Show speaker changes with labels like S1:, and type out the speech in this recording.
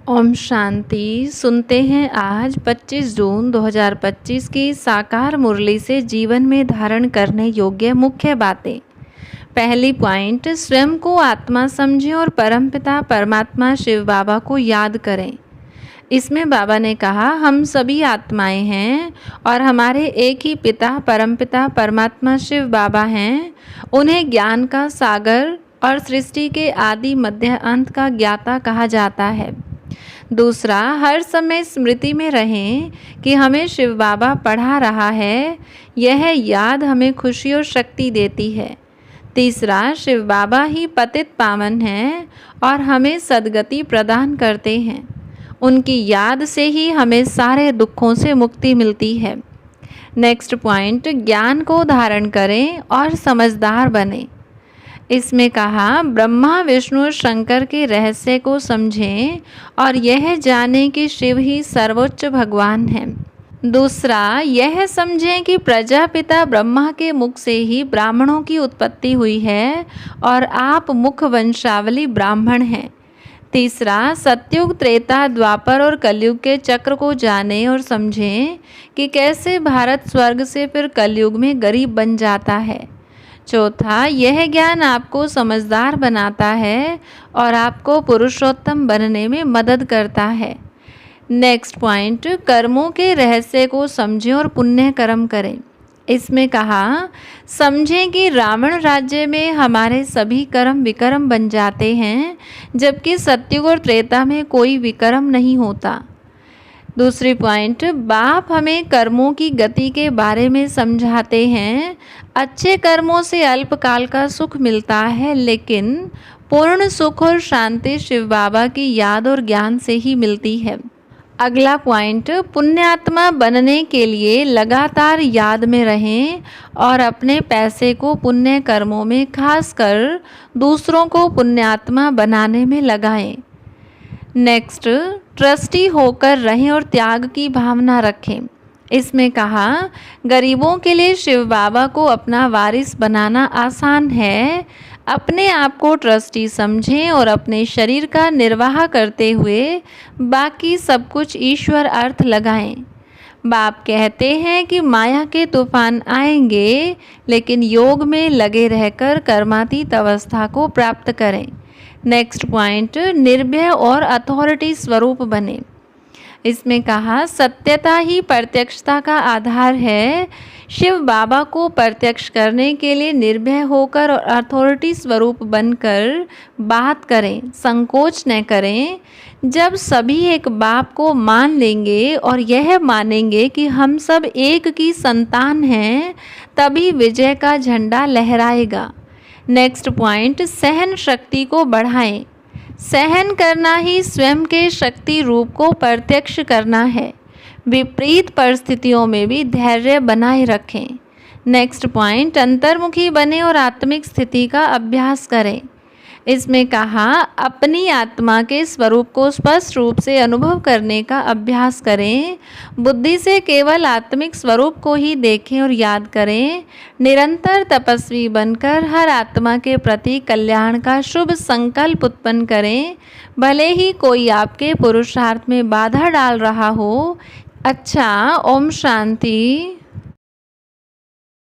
S1: ओम शांति। सुनते हैं आज 25 जून 2025 की साकार मुरली से जीवन में धारण करने योग्य मुख्य बातें। पहली पॉइंट, स्वयं को आत्मा समझें और परमपिता परमात्मा शिव बाबा को याद करें। इसमें बाबा ने कहा, हम सभी आत्माएं हैं और हमारे एक ही पिता परमपिता परमात्मा शिव बाबा हैं। उन्हें ज्ञान का सागर और सृष्टि के आदि मध्य अंत का ज्ञाता कहा जाता है। दूसरा, हर समय स्मृति में रहें कि हमें शिव बाबा पढ़ा रहा है। यह याद हमें खुशी और शक्ति देती है। तीसरा, शिव बाबा ही पतित पावन हैं और हमें सद्गति प्रदान करते हैं। उनकी याद से ही हमें सारे दुखों से मुक्ति मिलती है। नेक्स्ट पॉइंट, ज्ञान को धारण करें और समझदार बने। इसमें कहा, ब्रह्मा विष्णु शंकर के रहस्य को समझें और यह जानें कि शिव ही सर्वोच्च भगवान हैं। दूसरा, यह समझें कि प्रजापिता ब्रह्मा के मुख से ही ब्राह्मणों की उत्पत्ति हुई है और आप मुख वंशावली ब्राह्मण हैं। तीसरा, सतयुग त्रेता द्वापर और कलयुग के चक्र को जानें और समझें कि कैसे भारत स्वर्ग से फिर कलयुग में गरीब बन जाता है। चौथा, यह ज्ञान आपको समझदार बनाता है और आपको पुरुषोत्तम बनने में मदद करता है। नेक्स्ट पॉइंट, कर्मों के रहस्य को समझें और पुण्य कर्म करें। इसमें कहा, समझें कि रावण राज्य में हमारे सभी कर्म विकर्म बन जाते हैं, जबकि सतयुग और त्रेता में कोई विकर्म नहीं होता। दूसरी पॉइंट, बाप हमें कर्मों की गति के बारे में समझाते हैं। अच्छे कर्मों से अल्पकाल का सुख मिलता है, लेकिन पूर्ण सुख और शांति शिव बाबा की याद और ज्ञान से ही मिलती है। अगला पॉइंट, पुण्यात्मा बनने के लिए लगातार याद में रहें और अपने पैसे को पुण्य कर्मों में, खासकर दूसरों को पुण्यात्मा बनाने में लगाएं। नेक्स्ट, ट्रस्टी होकर रहें और त्याग की भावना रखें। इसमें कहा, गरीबों के लिए शिव बाबा को अपना वारिस बनाना आसान है। अपने आप को ट्रस्टी समझें और अपने शरीर का निर्वाह करते हुए बाकी सब कुछ ईश्वर अर्थ लगाएं। बाप कहते हैं कि माया के तूफान आएंगे, लेकिन योग में लगे रहकर कर्मातीत अवस्था को प्राप्त करें। नेक्स्ट पॉइंट, निर्भय और अथॉरिटी स्वरूप बने। इसमें कहा, सत्यता ही प्रत्यक्षता का आधार है। शिव बाबा को प्रत्यक्ष करने के लिए निर्भय होकर और अथॉरिटी स्वरूप बनकर बात करें, संकोच न करें। जब सभी एक बाप को मान लेंगे और यह मानेंगे कि हम सब एक की संतान हैं, तभी विजय का झंडा लहराएगा। नेक्स्ट पॉइंट, सहन शक्ति को बढ़ाएं। सहन करना ही स्वयं के शक्ति रूप को प्रत्यक्ष करना है। विपरीत परिस्थितियों में भी धैर्य बनाए रखें। नेक्स्ट पॉइंट, अंतर्मुखी बने और आत्मिक स्थिति का अभ्यास करें। इसमें कहा, अपनी आत्मा के स्वरूप को स्पष्ट रूप से अनुभव करने का अभ्यास करें। बुद्धि से केवल आत्मिक स्वरूप को ही देखें और याद करें। निरंतर तपस्वी बनकर हर आत्मा के प्रति कल्याण का शुभ संकल्प उत्पन्न करें, भले ही कोई आपके पुरुषार्थ में बाधा डाल रहा हो। अच्छा, ओम शांति।